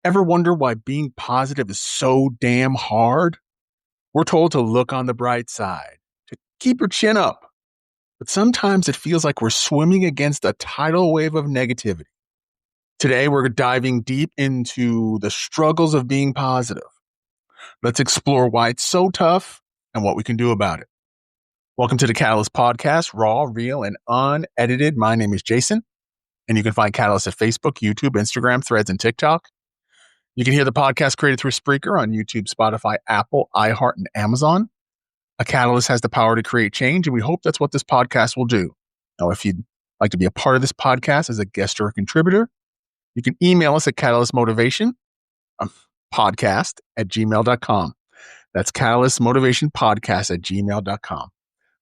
Ever wonder why being positive is so damn hard? We're told to look on the bright side, to keep your chin up. But sometimes it feels like we're swimming against a tidal wave of negativity. Today, we're diving deep into the struggles of being positive. Let's explore why it's so tough and what we can do about it. Welcome to the Catalyst Podcast, raw, real, and unedited. My name is Jason, and you can find Catalyst at Facebook, YouTube, Instagram, Threads, and TikTok. You can hear the podcast created through Spreaker on YouTube, Spotify, Apple, iHeart, and Amazon. A catalyst has the power to create change, and we hope that's what this podcast will do. Now, if you'd like to be a part of this podcast as a guest or a contributor, you can email us at catalystmotivation podcast at gmail.com. That's catalystmotivationpodcast at gmail.com.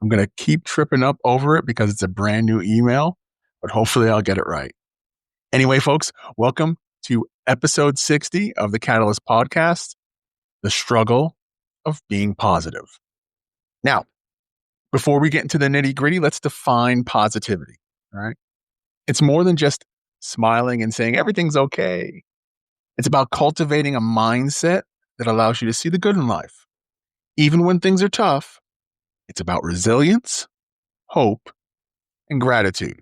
I'm going to keep tripping up over it because it's a brand new email, but hopefully I'll get it right. Anyway, folks, welcome to episode 60 of the Catalyst Podcast, the struggle of being positive. Now, before we get into the nitty gritty, let's define positivity, all right? It's more than just smiling and saying everything's okay. It's about cultivating a mindset that allows you to see the good in life. Even when things are tough, it's about resilience, hope, and gratitude.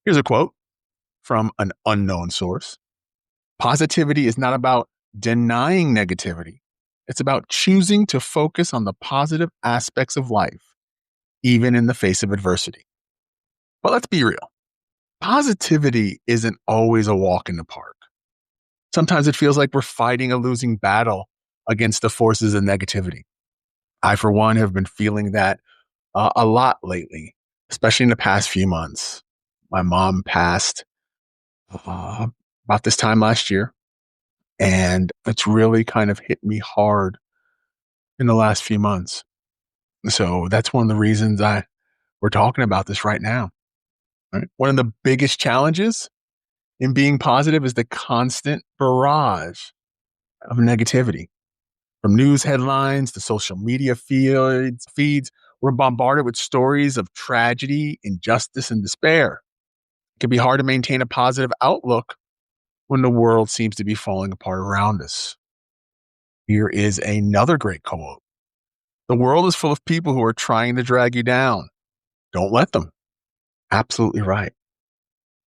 Here's a quote from an unknown source. Positivity is not about denying negativity. It's about choosing to focus on the positive aspects of life, even in the face of adversity. But let's be real. Positivity isn't always a walk in the park. Sometimes it feels like we're fighting a losing battle against the forces of negativity. I, for one, have been feeling that a lot lately, especially in the past few months. My mom passed about this time last year, and it's really kind of hit me hard in the last few months. So that's one of the reasons we're talking about this right now. Right? One of the biggest challenges in being positive is the constant barrage of negativity. From news headlines to social media feeds, we're bombarded with stories of tragedy, injustice, and despair. It can be hard to maintain a positive outlook when the world seems to be falling apart around us. Here is another great quote. The world is full of people who are trying to drag you down. Don't let them. Absolutely right.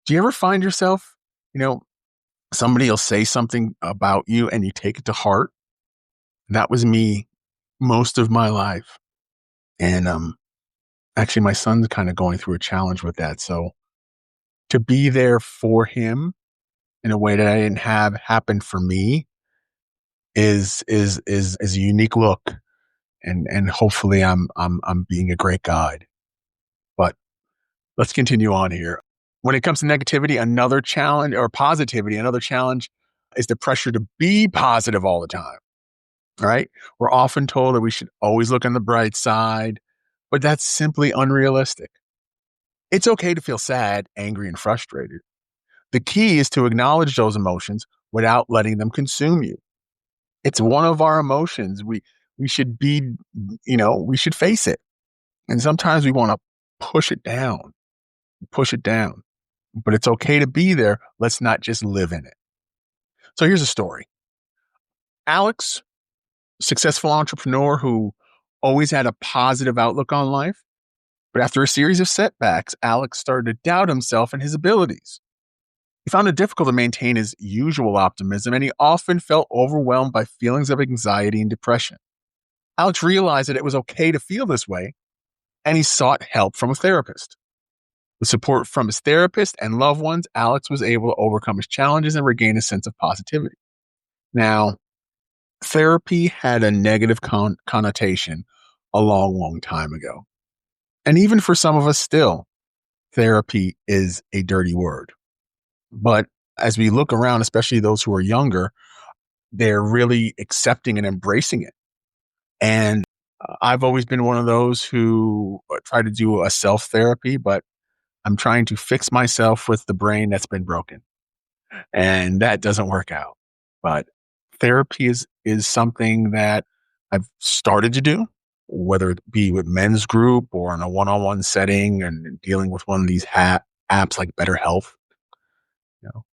Do you ever find yourself, somebody will say something about you and you take it to heart? That was me most of my life. And actually, my son's kind of going through a challenge with that. So to be there for him in a way that I didn't have happen for me is a unique look, and hopefully I'm being a great guide. But let's continue on here. When it comes to negativity, another challenge, or positivity, another challenge is the pressure to be positive all the time. All right, we're often told that we should always look on the bright side, but that's simply unrealistic. It's okay to feel sad, angry, and frustrated. The key is to acknowledge those emotions without letting them consume you. It's one of our emotions. We should be, we should face it. And sometimes we want to push it down, but it's okay to be there. Let's not just live in it. So here's a story. Alex, successful entrepreneur who always had a positive outlook on life. But after a series of setbacks, Alex started to doubt himself and his abilities. He found it difficult to maintain his usual optimism, and he often felt overwhelmed by feelings of anxiety and depression. Alex realized that it was okay to feel this way, and he sought help from a therapist. With support from his therapist and loved ones, Alex was able to overcome his challenges and regain a sense of positivity. Now, therapy had a negative connotation a long time ago. And even for some of us still, therapy is a dirty word. But as we look around, especially those who are younger, they're really accepting and embracing it. And I've always been one of those who try to do a self-therapy, but I'm trying to fix myself with the brain that's been broken. And that doesn't work out. But therapy is something that I've started to do, whether it be with men's group or in a one-on-one setting and dealing with one of these apps like BetterHealth.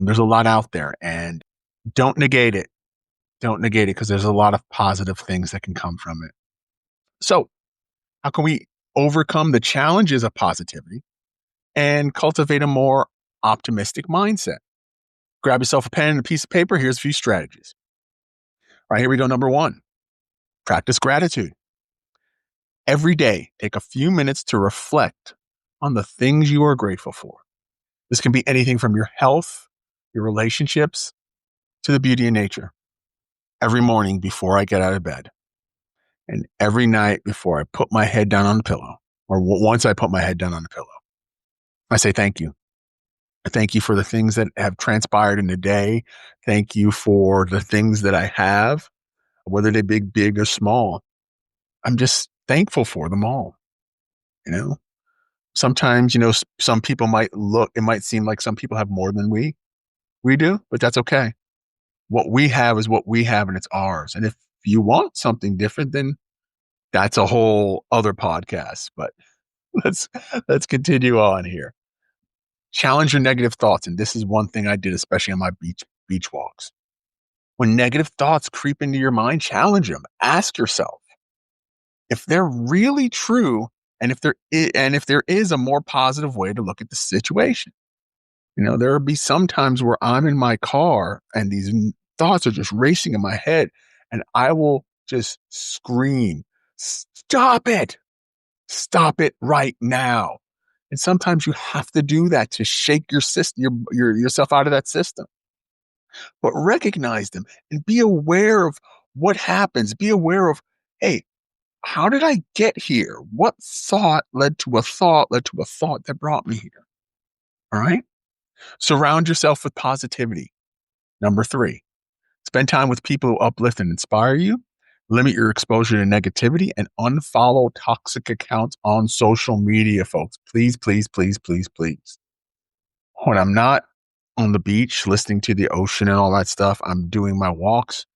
There's a lot out there. And Don't negate it. Don't negate it because there's a lot of positive things that can come from it. So, how can we overcome the challenges of positivity and cultivate a more optimistic mindset? Grab yourself a pen and a piece of paper. Here's a few strategies. All right, here we go. Number one, practice gratitude. Every day, take a few minutes to reflect on the things you are grateful for. This can be anything from your health, your relationships, to the beauty of nature. Every morning before I get out of bed, and every night before I put my head down on the pillow, or once I put my head down on the pillow, I say thank you. I thank you for the things that have transpired in the day. Thank you for the things that I have, whether they big or small. I'm just thankful for them all. You know, sometimes, some people it might seem like some people have more than we do, but that's okay. What we have is what we have and it's ours. And if you want something different, then that's a whole other podcast, but let's let's continue on here. Challenge your negative thoughts, and this is one thing I did, especially on my beach walks. When negative thoughts creep into your mind, challenge them. Ask yourself if they're really true, and if there is a more positive way to look at the situation. There will be some times where I'm in my car and these thoughts are just racing in my head, and I will just scream, "Stop it! Stop it right now." And sometimes you have to do that to shake your system, yourself out of that system. But recognize them and be aware of what happens. Be aware of, hey, how did I get here? What thought led to a thought that brought me here? All right. Surround yourself with positivity. Number 3, spend time with people who uplift and inspire you. Limit your exposure to negativity and unfollow toxic accounts on social media, folks. Please, please, please, please, please. When I'm not on the beach listening to the ocean and all that stuff, I'm doing my walks,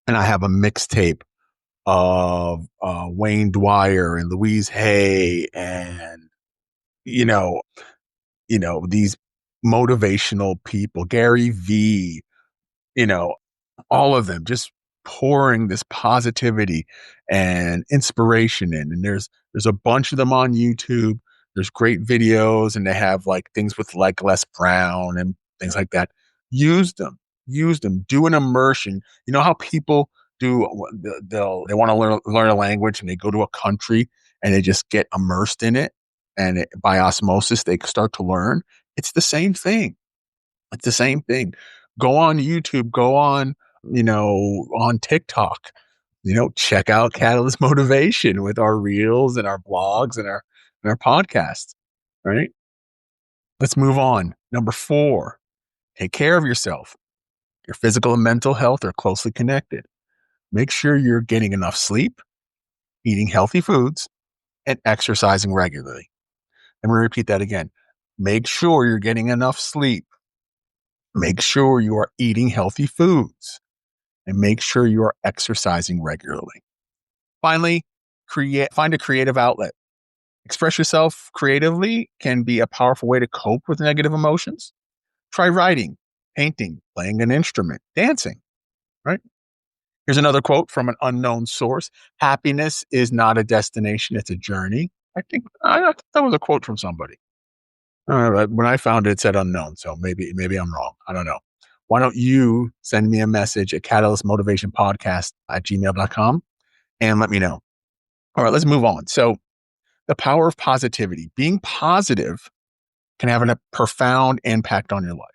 and I have a mixtape of Wayne Dwyer and Louise Hay and, you know, these motivational people, Gary V, you know, all of them just pouring this positivity and inspiration in. And there's a bunch of them on YouTube. There's great videos, and they have like things with like Les Brown and things like that. Use them. Use them. Do an immersion. You know how people do? They want to learn a language, and they go to a country and they just get immersed in it, and by osmosis they start to learn. It's the same thing. It's the same thing. Go on YouTube. Go on TikTok. Check out Catalyst Motivation with our reels and our blogs and our podcasts. Right? Let's move on. Number 4, take care of yourself. Your physical and mental health are closely connected. Make sure you're getting enough sleep, eating healthy foods, and exercising regularly. Let me repeat that again. Make sure you're getting enough sleep. Make sure you are eating healthy foods, and make sure you are exercising regularly. Finally, find a creative outlet. Express yourself creatively can be a powerful way to cope with negative emotions. Try writing, painting, playing an instrument, dancing, right? Here's another quote from an unknown source. Happiness is not a destination, it's a journey. I thought that was a quote from somebody. When I found it, it said unknown, so maybe I'm wrong. I don't know. Why don't you send me a message at catalystmotivationpodcast@gmail.com and let me know. All right, let's move on. So the power of positivity. Being positive can have a profound impact on your life.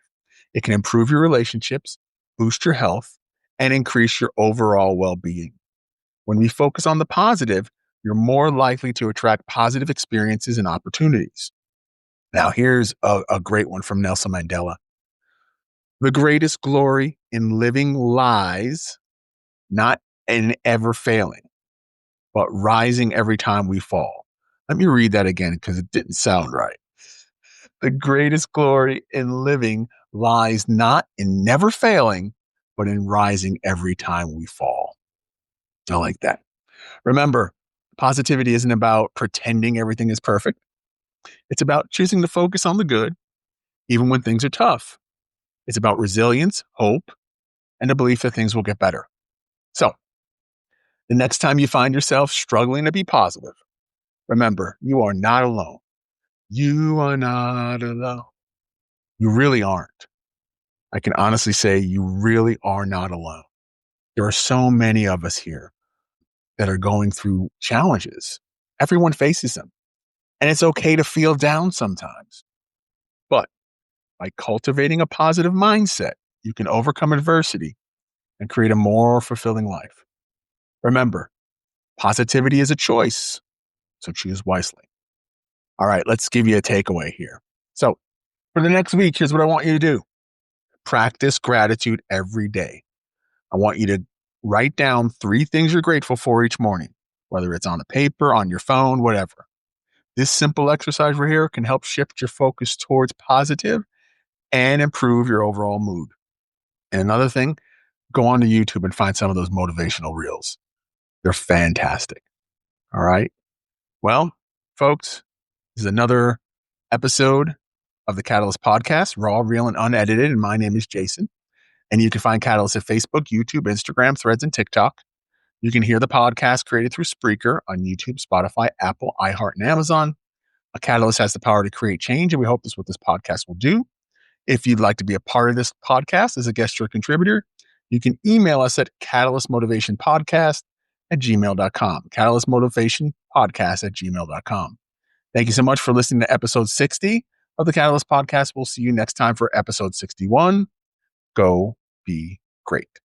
It can improve your relationships, boost your health, and increase your overall well-being. When we focus on the positive, you're more likely to attract positive experiences and opportunities. Now, here's a great one from Nelson Mandela. The greatest glory in living lies not in ever failing, but rising every time we fall. Let me read that again because it didn't sound right. The greatest glory in living lies not in never failing, but in rising every time we fall. I like that. Remember, positivity isn't about pretending everything is perfect. It's about choosing to focus on the good, even when things are tough. It's about resilience, hope, and the belief that things will get better. So, the next time you find yourself struggling to be positive, remember, you are not alone. You are not alone. You really aren't. I can honestly say you really are not alone. There are so many of us here that are going through challenges. Everyone faces them. And it's okay to feel down sometimes. But by cultivating a positive mindset, you can overcome adversity and create a more fulfilling life. Remember, positivity is a choice, so choose wisely. All right, let's give you a takeaway here. So, for the next week, here's what I want you to do. Practice gratitude every day. I want you to write down 3 things you're grateful for each morning, whether it's on the paper, on your phone, whatever. This simple exercise right here can help shift your focus towards positive and improve your overall mood. And another thing, go on to YouTube and find some of those motivational reels. They're fantastic. All right. Well, folks, this is another episode of the Catalyst Podcast, raw, real, and unedited. And my name is Jason. And you can find Catalyst at Facebook, YouTube, Instagram, Threads, and TikTok. You can hear the podcast created through Spreaker on YouTube, Spotify, Apple, iHeart, and Amazon. A Catalyst has the power to create change, and we hope this is what this podcast will do. If you'd like to be a part of this podcast as a guest or contributor, you can email us at catalystmotivationpodcast@gmail.com. Catalystmotivationpodcast@gmail.com. Thank you so much for listening to episode 60 of the Catalyst Podcast. We'll see you next time for episode 61. Go be great.